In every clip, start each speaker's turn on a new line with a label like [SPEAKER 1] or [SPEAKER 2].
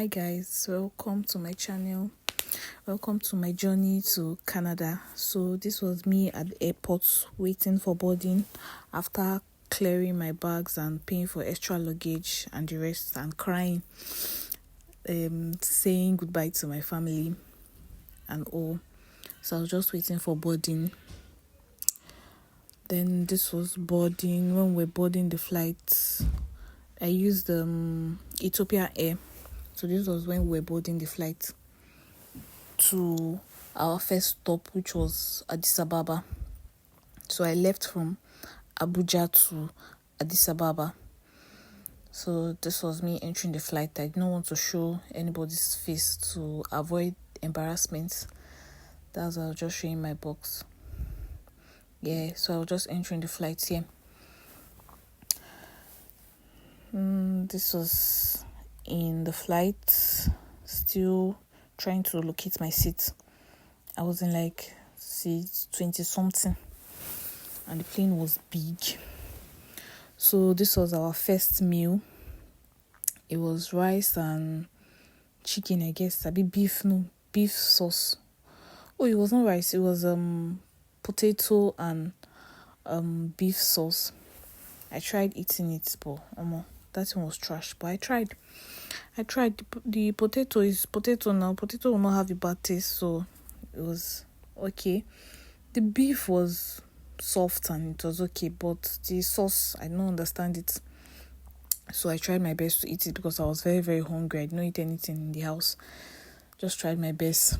[SPEAKER 1] Hi guys, welcome to my channel. Welcome to my journey to Canada. So this was me at the airport waiting for boarding after clearing my bags and paying for extra luggage and the rest and crying, saying goodbye to my family and all. So I was just waiting for boarding. Then this was boarding. When we're boarding the flight, I used Ethiopian Air. So this was when we were boarding the flight to our first stop, which was Addis Ababa. So I left from Abuja to Addis Ababa. So this was me entering the flight. I didn't want to show anybody's face to avoid embarrassment. That's why I was just showing my box. Yeah, so I was just entering the flight here. This was in the flight, still trying to locate my seat. I was in like seat 20 something and the plane was big. So this was our first meal. It was rice and chicken, I guess. Beef sauce. Oh, it was not rice, it was potato and beef sauce. I tried eating it, but that one was trash. But I tried. The potato is potato now. Potato will not have a bad taste, so it was okay. The beef was soft and it was okay, but the sauce, I don't understand it. So I tried my best to eat it because I was very, very hungry. I didn't eat anything in the house. Just tried my best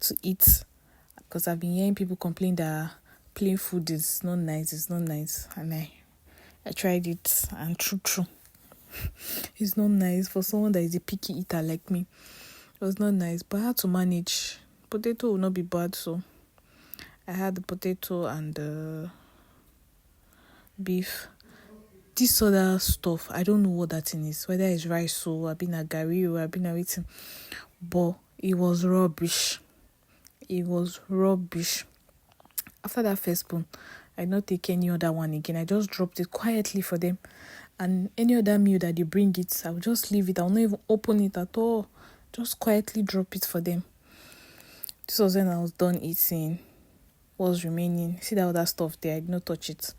[SPEAKER 1] to eat because I've been hearing people complain that plain food is not nice. And I tried it, and true. It's not nice for someone that is a picky eater like me. It was not nice, but I had to manage. Potato will not be bad, so I had the potato and the beef. This other stuff, I don't know what that thing is. Whether it's rice or I've been a gari or I've been everything, but it was rubbish. After that first spoon, I did not take any other one again. I just dropped it quietly for them. And any other meal that they bring it, I'll just leave it. I'll not even open it at all. Just quietly drop it for them. This was when I was done eating. What was remaining? See that other stuff there? I did not touch it.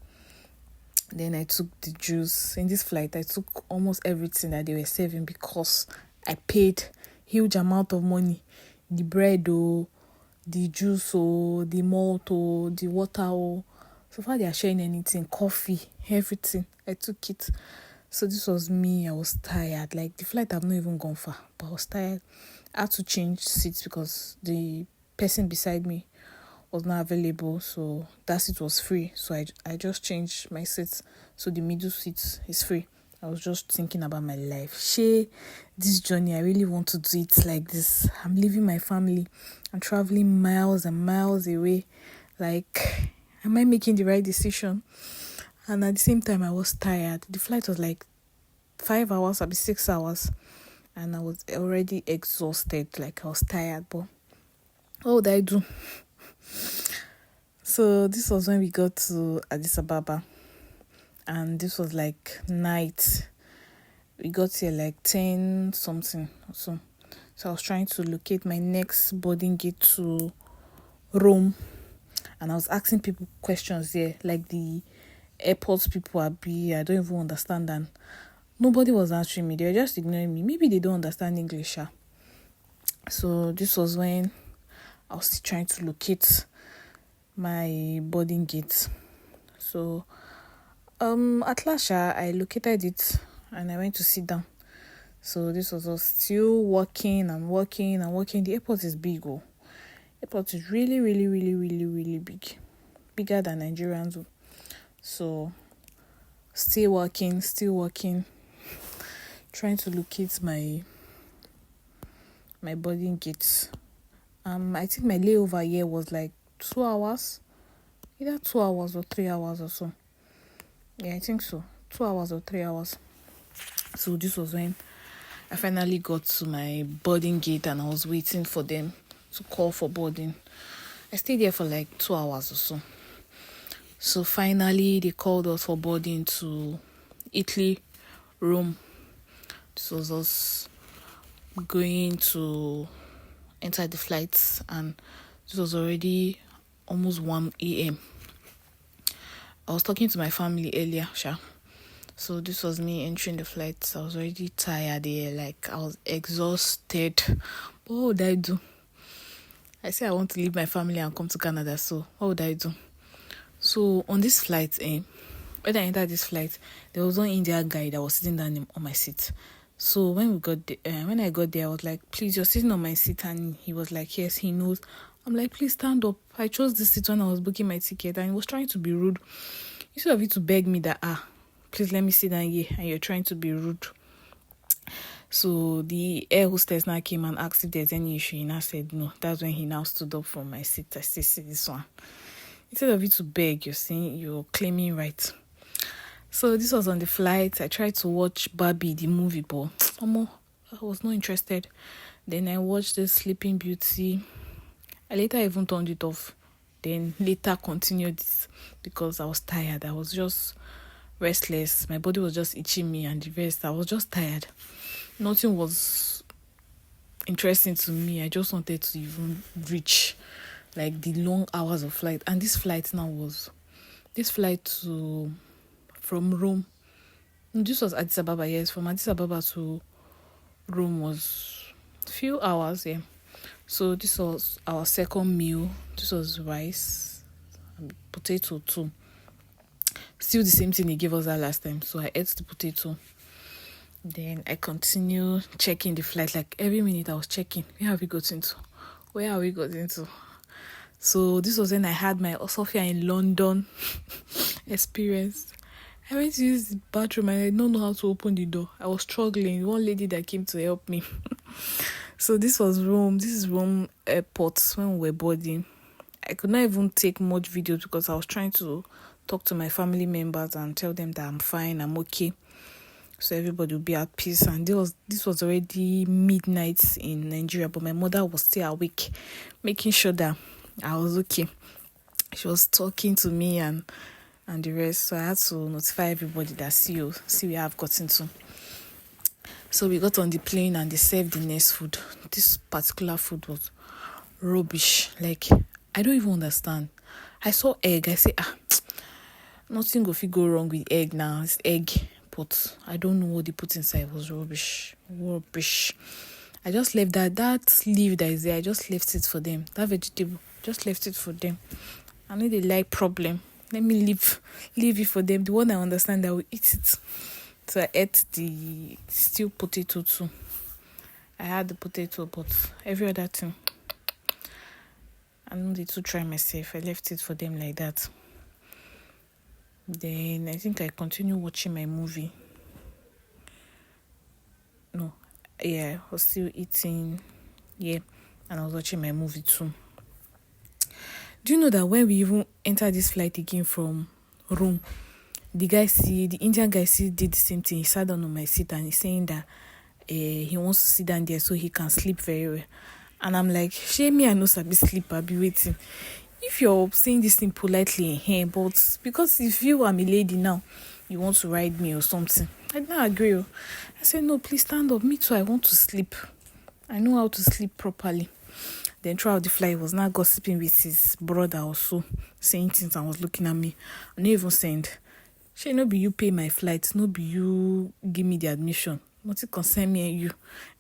[SPEAKER 1] Then I took the juice. In this flight, I took almost everything that they were serving because I paid huge amount of money. The bread, the juice, the malt, the water. So far they are sharing anything, coffee, everything. I took it. So this was me. I was tired. Like the flight I've not even gone far, but I was tired. I had to change seats because the person beside me was not available. So that seat was free. So I just changed my seat. So the middle seat is free. I was just thinking about my life. This journey, I really want to do it like this. I'm leaving my family. I'm traveling miles and miles away. Like, am I making the right decision? And at the same time, I was tired. The flight was like 5 hours, maybe 6 hours. And I was already exhausted. Like, I was tired. But what would I do? So this was when we got to Addis Ababa. And this was like night. We got here like 10 something or so. So I was trying to locate my next boarding gate to Rome. And I was asking people questions there, like the airport people I don't even understand them. Nobody was answering me. They were just ignoring me. Maybe they don't understand English. So this was when I was still trying to locate my boarding gate. So at last I located it and I went to sit down. So this was us still walking. The airport is big. Airport is really, really, really, really, really big. Bigger than Nigerians. So still walking, trying to locate my boarding gate. I think my layover here was like 2 hours. Either 2 hours or 3 hours or so. Yeah, I think so. 2 hours or 3 hours. So this was when I finally got to my boarding gate and I was waiting for them to call for boarding. I stayed there for like 2 hours or so. So finally they called us for boarding to Italy, Rome. This was us going to enter the flight, and this was already almost 1 a.m. I was talking to my family earlier, so this was me entering the flight. I was already tired here, like I was exhausted. What would I do? I say I want to leave my family and come to Canada, so what would I do? So on this flight, when I entered this flight, there was one Indian guy that was sitting down on my seat. So when I got there, I was like, please, you're sitting on my seat, and he was like, yes, he knows. I'm like, please stand up. I chose this seat when I was booking my ticket, and he was trying to be rude. Instead of you to beg me that, please let me sit down here, and you're trying to be rude. So the air hostess now came and asked if there's any issue. He now said no. That's when he now stood up from my seat. I said, see this one. Instead of you to beg, you're claiming right. So this was on the flight. I tried to watch Barbie, the movie, but I was not interested. Then I watched the Sleeping Beauty. I later even turned it off. Then later continued this because I was tired. I was just restless. My body was just itching me, and the rest, I was just tired. Nothing was interesting to me. I just wanted to even reach like the long hours of flight. And this flight from Rome. This was Addis Ababa, yes. From Addis Ababa to Rome was a few hours, yeah. So this was our second meal. This was rice and potato too. Still the same thing they gave us that last time. So I ate the potato. Then I continued checking the flight. Like every minute I was checking. Where are we gotten to? So this was when I had my Sophia in London experience. I went to use the bathroom and I don't know how to open the door. I was struggling. One lady that came to help me. So this was Rome. This is Rome airport when we were boarding. I could not even take much videos because I was trying to talk to my family members and tell them that I'm fine, I'm okay. So everybody will be at peace. And this was already midnight in Nigeria, but my mother was still awake, making sure that I was okay. She was talking to me and the rest. So I had to notify everybody that see where I've gotten to. So we got on the plane and they served the next food. This particular food was rubbish. Like, I don't even understand. I saw egg. I say, nothing go wrong with egg now. It's egg. But I don't know what they put inside. It was rubbish. I just left that leaf that is there. I just left it for them. That vegetable, just left it for them. I know they like problem. Let me leave it for them. The one I understand, I will eat it. So I ate the stewed potato too. I had the potato, but every other thing, I don't need to try myself. I left it for them like that. Then I think I continued watching my movie. I was still eating, and I was watching my movie too. Do you know that when we even entered this flight again from Rome, the Indian guy did the same thing. He sat down on my seat and he's saying that he wants to sit down there so he can sleep very well. And I'm like, shame me, I know sabi sleep, I'll be waiting. If you're saying this thing politely in here, but because if you are a lady now, you want to ride me or something, I didn't agree. I said, no, please stand up. Me too, I want to sleep. I know how to sleep properly. Then throughout the flight, he was not gossiping with his brother also, saying things and was looking at me. I not even saying, "Shey no be you pay my flight, no be you give me the admission. What it concern me and you?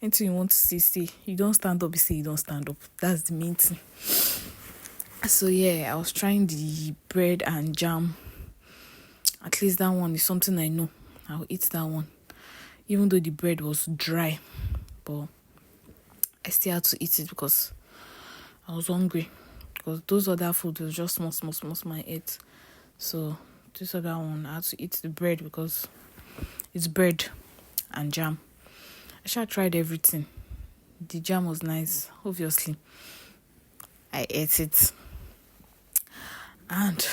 [SPEAKER 1] Anything you want to say, you don't stand up, you say you don't stand up. That's the main thing." So I was trying the bread and jam. At least that one is something I know. I'll eat that one. Even though the bread was dry, but I still had to eat it because I was hungry. Because those other food was just small I ate. So this other one, I had to eat the bread because it's bread and jam. I tried everything. The jam was nice, obviously. I ate it. And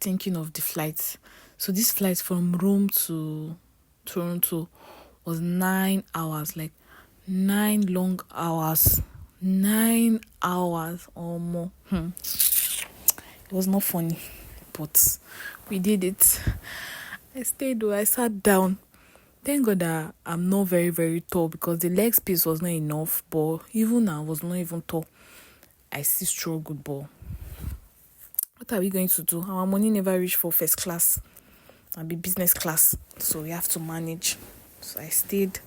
[SPEAKER 1] thinking of the flight. So this flight from Rome to Toronto was 9 hours. Like 9 long hours. 9 hours or more. It was not funny, but we did it. I sat down. Thank God that I'm not very, very tall because the leg space was not enough. But even I was not even tall. I still struggled, but what are we going to do? Our money never reached for first class. I'll be business class. So we have to manage. So I stayed.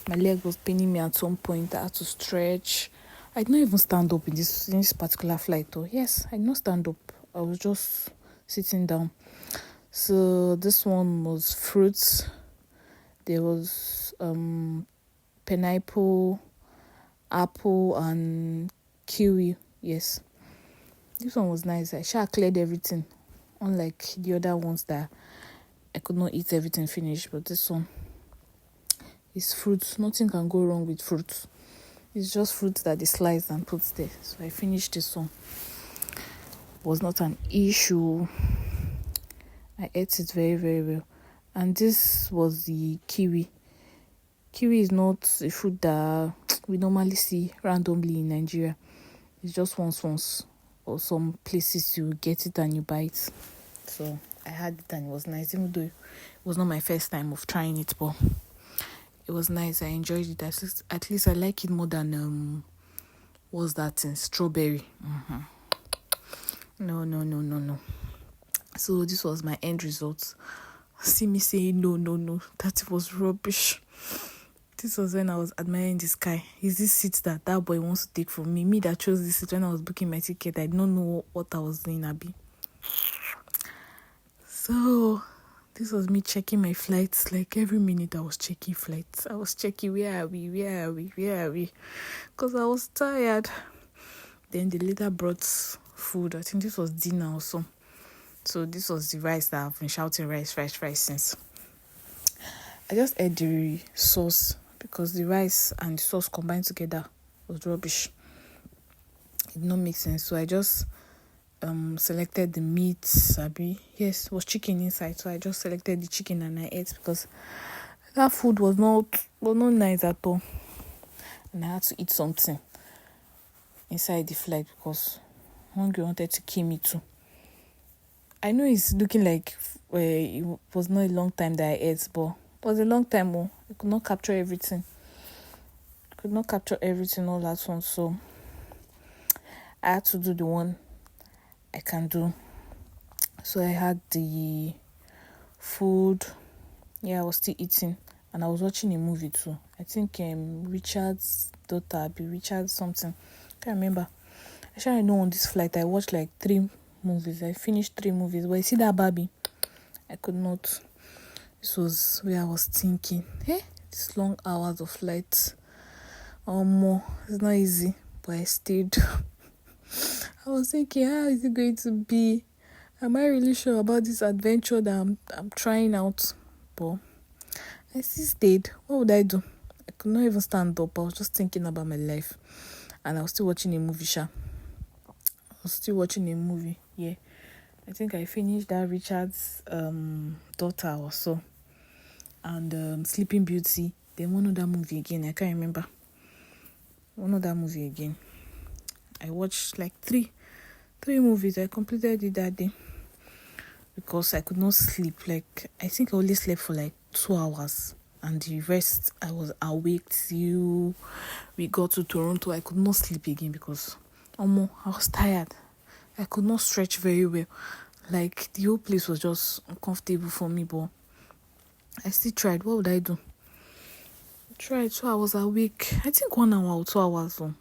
[SPEAKER 1] My leg was paining me at some point. I had to stretch. I did not even stand up in this particular flight though. Yes, I did not stand up. I was just sitting down. So this one was fruits. There was pineapple, apple, and kiwi. Yes. This one was nice. I cleared everything. Unlike the other ones that I could not eat everything finished. But this one is fruits. Nothing can go wrong with fruits. It's just fruits that they slice and put there. So I finished this one. Was not an issue. I ate it very, very well. And this was the kiwi. Kiwi is not a fruit that we normally see randomly in Nigeria. It's just once. Or some places you get it and you buy it. So I had it and it was nice. Even though it was not my first time of trying it, but it was nice. I enjoyed it. At least I like it more than what's that thing? Strawberry. No. So this was my end result. See me saying no. That was rubbish. This was when I was admiring the sky. Is this seat that boy wants to take from me? Me that chose this seat when I was booking my ticket. I did not know what I was doing, Abby. So this was me checking my flights. Like every minute I was checking flights. I was checking where are we? Because I was tired. Then they later brought food. I think this was dinner also. So this was the rice that I've been shouting rice since. I just ate the sauce because the rice and the sauce combined together was rubbish. It did not make sense. So I just selected the meat. Yes, it was chicken inside. So I just selected the chicken and I ate because that food was not nice at all. And I had to eat something inside the flight because hungry wanted to kill me too. I know it's looking like it was not a long time that I ate, but it was a long time. I could not capture everything. All at once, so I had to do the one I can do. So I had the food. Yeah, I was still eating, and I was watching a movie too. I think Richard's daughter, Richard something. Can't remember. Actually, I know on this flight I watched like 3 movies. I finished 3 movies. But you see that Barbie? I could not. This was where I was thinking, these long hours of flight. It's not easy, but I stayed. I was thinking, how is it going to be? Am I really sure about this adventure that I'm trying out? But I still stayed. What would I do? I could not even stand up. I was just thinking about my life. And I was still watching a movie, yeah. I think I finished that Richard's daughter or so. And Sleeping Beauty. Then one other movie again. I can't remember. One other movie again. I watched like 3 movies. I completed it that day. Because I could not sleep. Like, I think I only slept for like 2 hours. And the rest, I was awake till we got to Toronto. I could not sleep again because I was tired. I could not stretch very well. Like, the whole place was just uncomfortable for me, but I still tried. What would I do? I tried, so I was awake. I think 1 hour or 2 hours. So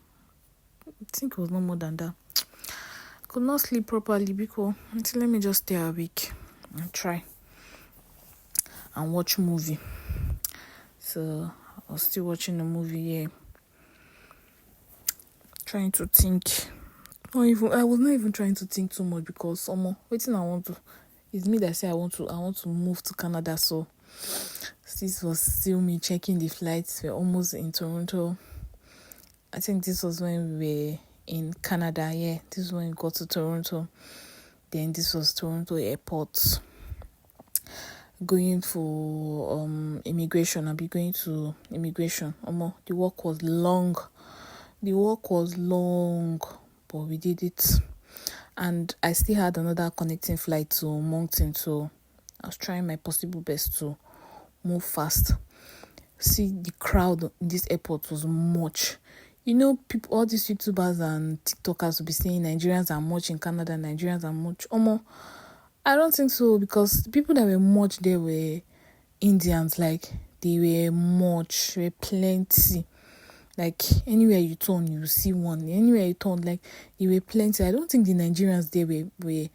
[SPEAKER 1] I think it was no more than that. I could not sleep properly because until let me just stay awake and try and watch movie. So I was still watching the movie, yeah. Trying to think. I was not even trying to think too much because waiting I want to. It's me that say I want to move to Canada. So this was still me checking the flights. We're almost in Toronto. I think this was when we were in Canada. Yeah, this is when we got to Toronto. Then this was Toronto airport. Going for immigration. I'll be going to immigration. The walk was long. But we did it. And I still had another connecting flight to Moncton, so I was trying my possible best to move fast. see the crowd in this airport was much. People, all these YouTubers and TikTokers will be saying Nigerians are much in Canada, Nigerians are much. I don't think so, because the people that were much there were Indians. Like, they were much, were plenty. Like, anywhere you turn, you see one. Anywhere you turn, like, they were plenty. I don't think the Nigerians there were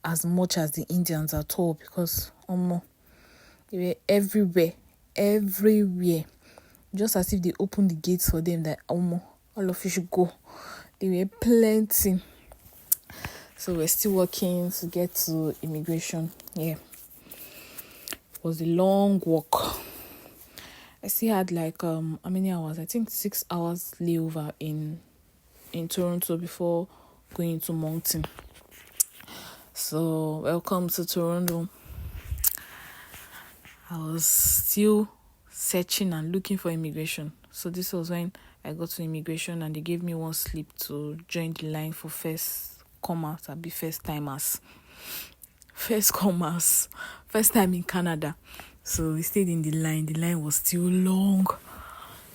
[SPEAKER 1] as much as the Indians at all, because they were everywhere. Just as if they opened the gates for them, that all of you should go. They were plenty. So we're still working to get to immigration. Yeah. It was a long walk. I still had like how many hours? I think 6 hours layover in Toronto before going to Moncton. So welcome to Toronto. I was still searching and looking for immigration. So this was when I got to immigration, and they gave me one slip to join the line for first comers. I'll be first timers. First comers. First time in Canada. So we stayed in the line. The line was still long.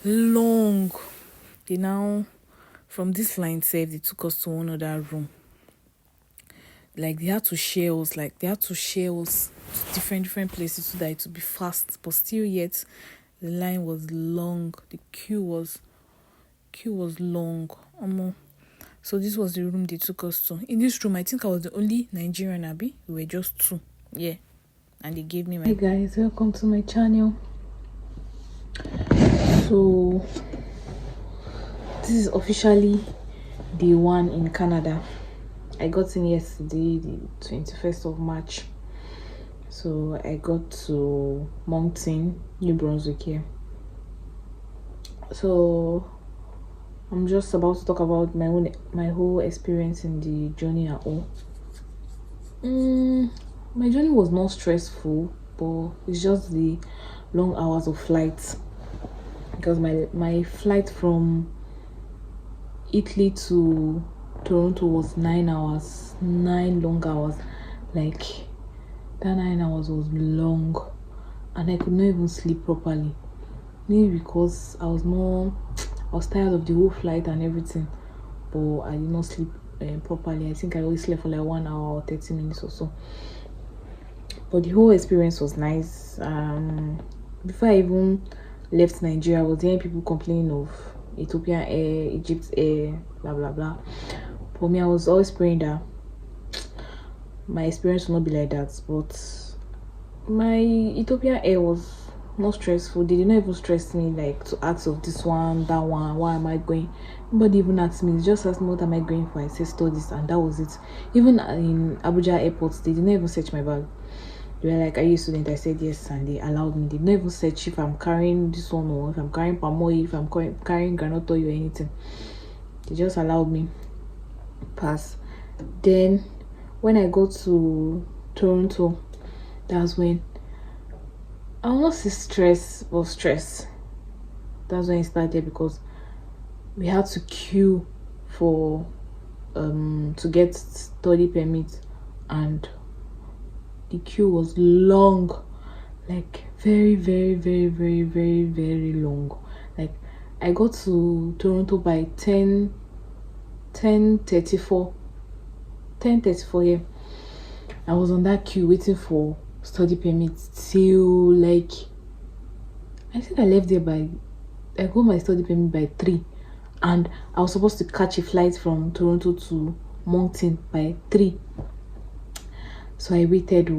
[SPEAKER 1] They now, from this line safe, they took us to one other room. Like, they had to share us to different places so that it would be fast. But still yet, the line was long. The queue was long. So this was the room they took us to. In this room, I think I was the only Nigerian, Abby. We were just two. Yeah. And they gave me my... Hey guys, welcome to my channel. So this is officially day 1 in Canada. I got in yesterday, the 21st of March. So I got to Moncton, New Brunswick here. So I'm just about to talk about my whole experience in the journey at all. My journey was not stressful, but it's just the long hours of flight. Because my flight from Italy to Toronto was 9 hours, 9 long hours. Like, that 9 hours was long, and I could not even sleep properly. Maybe because I was tired of the whole flight and everything, but I did not sleep properly. I think I only slept for like 1 hour or 30 minutes or so. But the whole experience was nice. Before I even left Nigeria, I was hearing people complaining of Ethiopian Air, Egypt Air, blah blah blah. For me, I was always praying that my experience will not be like that. But my Ethiopian Air was not stressful. They did not even stress me like to ask of this one, that one, why am I going. Nobody even asked me. It's just asked me what am I going for. I said studies, and that was it. Even in Abuja airport, they did not even search my bag. They were like, are you a student? I said yes, and they allowed me. They did not even search if I'm carrying this one, or if I'm carrying palm oil, if I'm carrying granite oil or anything. They just allowed me pass. Then when I go to Toronto, that's when I will not say stress, but stress. That's when it started, because we had to queue for to get study permit, and the queue was long, like very long. Like, I got to Toronto by 10:34. Yeah. I was on that queue waiting for study permit till like, I think I left there I got my study permit by 3, and I was supposed to catch a flight from Toronto to Moncton by 3. So I waited.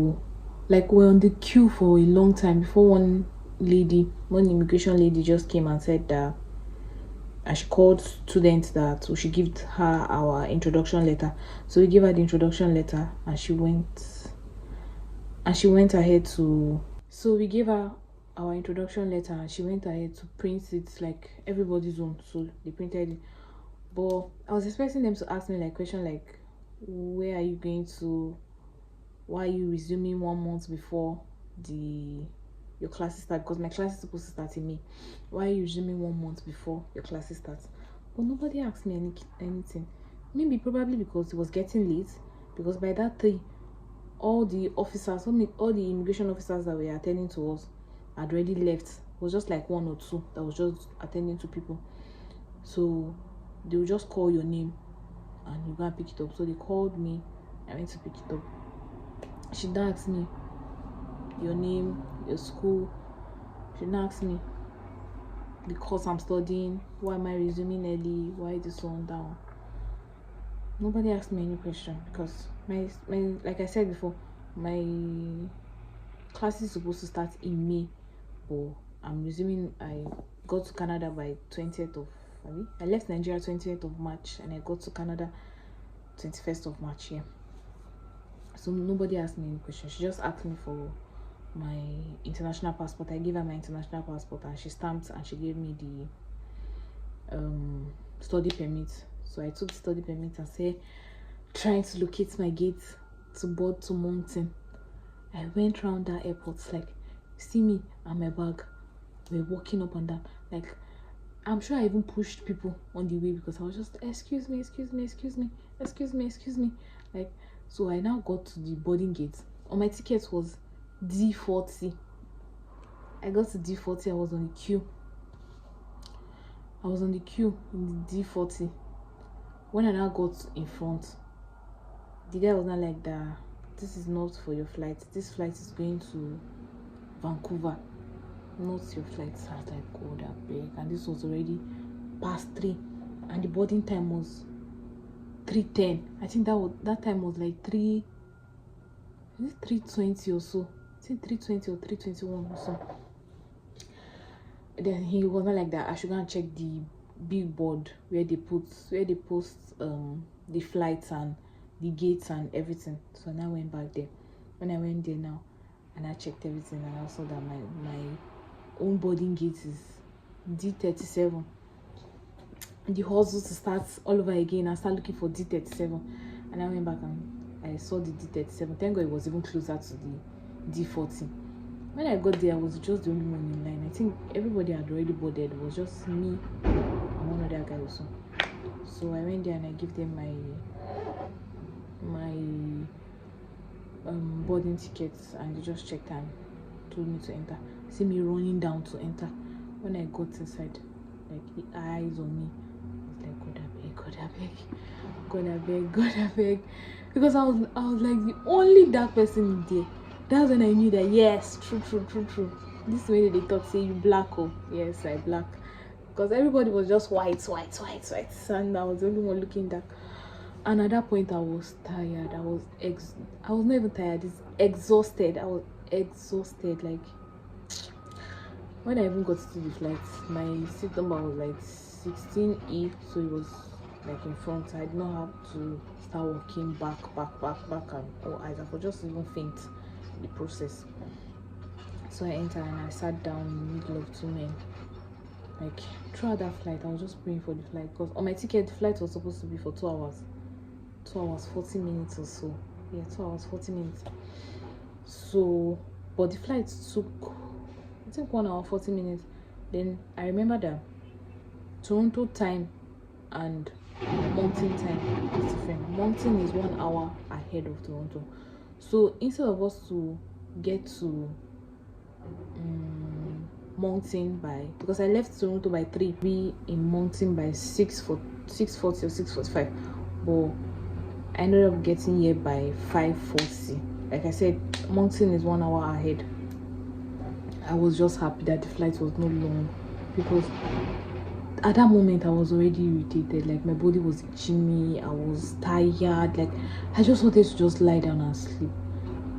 [SPEAKER 1] Like, we're on the queue for a long time before one immigration lady just came and said that I should call students that we should give her our introduction letter. So we gave her the introduction letter, and she went ahead to, so we gave her our introduction letter, and she went ahead to print it like everybody's own. So they printed it. But I was expecting them to ask me like question like, where are you going to, why are you resuming 1 month before your classes start? Because my class is supposed to start in May. Why are you resuming 1 month before your classes start? But nobody asked me anything. Maybe probably because it was getting late, because by that time all the officers, all the immigration officers that were attending to us had already left. It was just like one or two that was just attending to people. So they will just call your name and you go and pick it up. So they called me, I went to pick it up. She didn't ask me your name, your school. She didn't ask me the course I'm studying, why am I resuming early, why this one down. Nobody asked me any question because my like I said before, my class is supposed to start in May, but I'm resuming. I got to Canada by 20th of I left Nigeria 20th of March and I got to Canada 21st of March. Yeah. So nobody asked me any question. She just asked me for my international passport. I gave her my international passport and she stamped and she gave me the study permit. So I took the study permit and said, trying to locate my gate to board to Moncton. I went round that airport, like, see me and my bag. We're walking up and down. Like, I'm sure I even pushed people on the way because I was just, excuse me. Like, so I now got to the boarding gate. On my ticket was D40. I got to D40. I was on the queue in the D40. When I now got in front, the guy was not like that. This is not for your flight. This flight is going to Vancouver, not your flight. I was like, God, I beg. And this was already past 3, and the boarding time was 3:10. I think that time was like 3:20 or so. I think 3:20 or 3:21 or so. Then he was not like that. I should go and check the big board where they post the flights and the gates and everything. So now I went back there. When I went there now and I checked everything and I saw that my own boarding gate is D37. The hustle to start all over again and start looking for D37. And I went back and I saw the D37. Thank God it was even closer to the D40. When I got there, I was just the only one in line. I think everybody had already boarded. It was just me and one other guy also. So I went there and I gave them my boarding tickets and they just checked and told me to enter. See me running down to enter. When I got inside, like the eyes on me, I was like, God I beg. Because I was like the only dark person in there. That's when I knew that yes, true. This way they thought, say you black, oh yes, I black. Because everybody was just white, and I was the only one looking dark. And at that point I was tired. I was not even tired, it's exhausted. I was exhausted. Like when I even got to the flight, my seat number was like 16E, so it was like in front. I did not have to start walking back and eyes. I could just even faint the process. So I entered and I sat down in the middle of two men. Like throughout that flight, I was just praying for the flight because on my ticket, the flight was supposed to be for 2 hours. 2 hours 40 minutes or so. Yeah, 2 hours 40 minutes. So, but the flight took, I think 1 hour 40 minutes. Then I remember that Toronto time and Moncton time is different. Moncton is 1 hour ahead of Toronto. So instead of us to get to Moncton by, because I left Toronto by 3, be in Moncton by 6:40 or 6:45, but I ended up getting here by 5:40. Like I said, Moncton is 1 hour ahead. I was just happy that the flight was not long because at that moment I was already irritated. Like my body was itching me, I was tired. Like I just wanted to just lie down and sleep.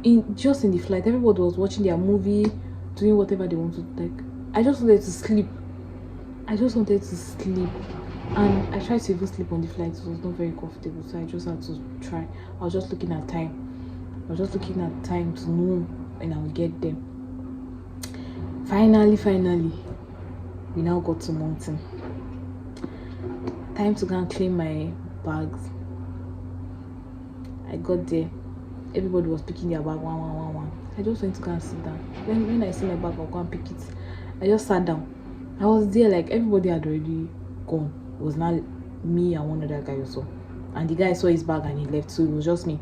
[SPEAKER 1] In the flight, everybody was watching their movie, doing whatever they wanted. Like I just wanted to sleep. And I tried to even sleep on the flight. It was not very comfortable, so I just had to try. I was just looking at time. To know when I would get there. Finally, we now got to Moncton. Time to go and claim my bags. I got there. Everybody was picking their bag one. I just went to go and sit down. When I see my bag, I'll go and pick it. I just sat down. I was there, like everybody had already gone. It was not me and one other guy also. And the guy saw his bag and he left, so it was just me.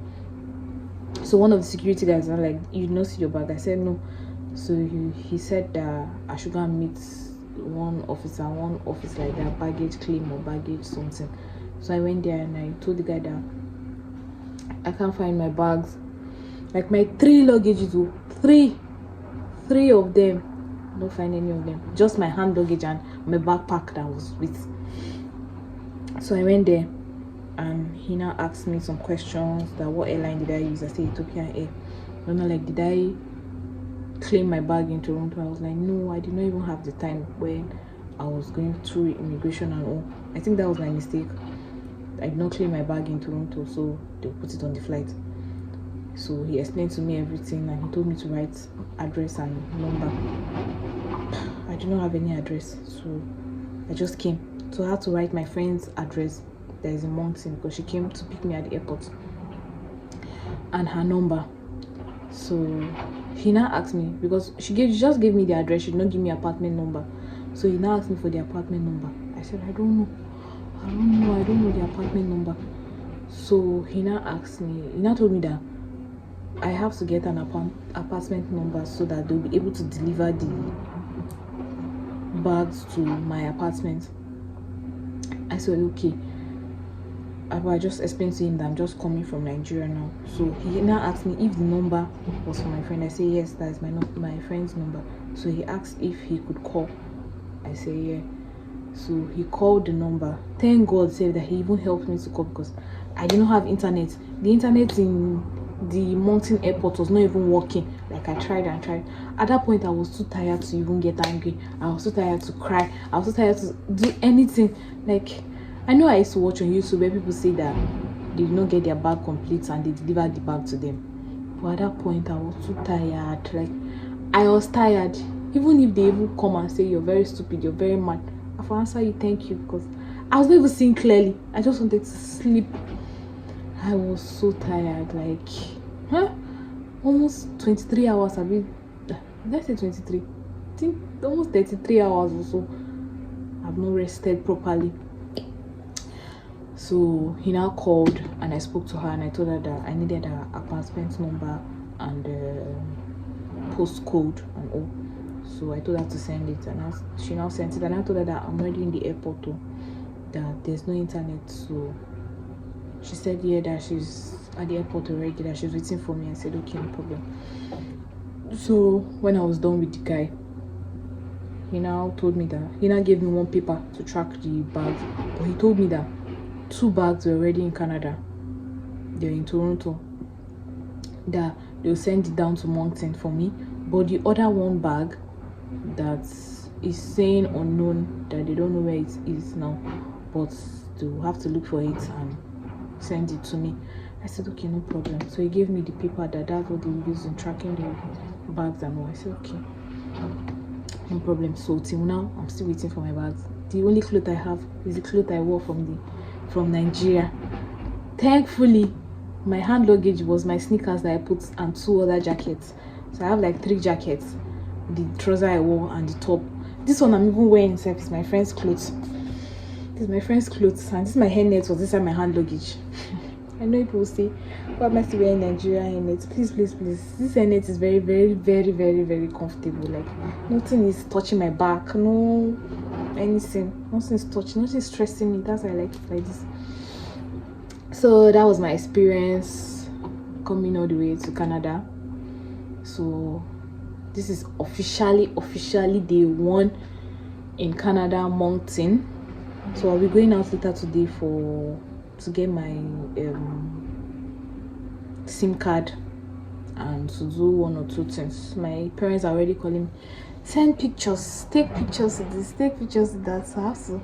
[SPEAKER 1] So one of the security guys was like, "You did not see your bag?" I said, "No." So he said that I should go and meet one office like that, baggage claim or baggage something. So I went there and I told the guy that I can't find my bags, like my 3 luggages, three of them. I don't find any of them, just my hand luggage and my backpack that was with. So I went there and he now asked me some questions, that what airline did I use? I said Ethiopian Air. And I'm like, did I claim my bag in Toronto? I was like, no, I did not even have the time when I was going through immigration and all. I think that was my mistake. I did not claim my bag in Toronto, so they put it on the flight. So he explained to me everything and he told me to write address and number. I do not have any address, so I just came. So I had to write my friend's address that is in Moncton, because she came to pick me at the airport, and her number. So he now asked me, because she just gave me the address, she did not give me apartment number. So he now asked me for the apartment number. I said, I don't know the apartment number. So he now asked me, he now told me that I have to get an apartment number so that they'll be able to deliver the bags to my apartment. I said, okay. I just explained to him that I'm just coming from Nigeria now. So he now asked me if the number was for my friend. I said, yes, that is my friend's number. So he asked if he could call. I said, yeah. So he called the number. Thank God said that he even helped me to call, because I did not have internet. The internet in the Moncton airport was not even working. Like, I tried and tried. At that point, I was too tired to even get angry. I was too tired to cry. I was too tired to do anything. Like, I know I used to watch on YouTube where people say that they did not get their bag complete and they delivered the bag to them. But at that point, I was too tired. Like, I was tired. Even if they even come and say, you're very stupid, you're very mad, I will answer you, thank you, because I was not even seeing clearly. I just wanted to sleep. I was so tired. Like, almost 23 hours. Did I say 23? I think almost 33 hours or so. I've not rested properly. So he now called and I spoke to her and I told her that I needed her apartment number and postcode and all. So I told her to send it, and she now sent it, and I told her that I'm already in the airport too, that there's no internet. So she said, yeah, that she's at the airport already, that she's waiting for me. I said, okay, no problem. So when I was done with the guy, he now told me that he now gave me one paper to track the bags, but he told me that 2 bags were already in Canada. They're in Toronto. That they'll send it down to Moncton for me, but the other 1 bag that is saying unknown, that they don't know where it is now, but they'll have to look for it and send it to me. I said, okay, no problem. So he gave me the paper that that's what they use in tracking the bags and all. I said, okay, no problem. So till now, I'm still waiting for my bags. The only clothes I have is the clothes I wore from Nigeria. Thankfully, my hand luggage was my sneakers that I put and 2 other jackets. So I have like 3 jackets, the trouser I wore and the top. This one I'm even wearing inside is my friend's clothes. This is my friend's clothes, and this is my hairnet was inside my hand luggage. I know people say, what am I still wearing Nigeria hairnet? Please. This hairnet is very, very, very, very, very comfortable. Like, nothing is touching my back, no anything. Nothing is touching, nothing is stressing me. That's why I like it like this. So that was my experience coming all the way to Canada. So this is officially day 1 in Canada, Moncton. So I'll be going out later today to get my SIM card and to do 1 or 2 things. My parents are already calling me, send pictures, take pictures of this, take pictures of that. So I have to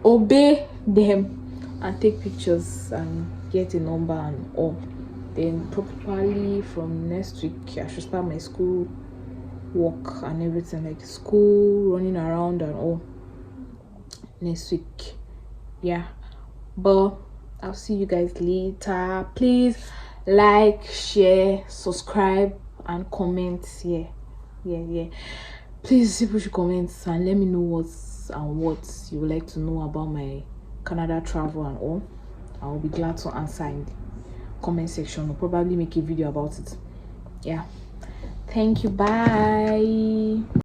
[SPEAKER 1] obey them and take pictures and get a number and all. Then probably from next week I should start my school work and everything, like school, running around and all next week. Yeah, but I'll see you guys later. Please like, share, subscribe and comment. Yeah. Please, people should comment and let me know what you would like to know about my Canada travel and all. I'll be glad to answer in the comment section or probably make a video about it. Yeah,
[SPEAKER 2] Thank you. Bye.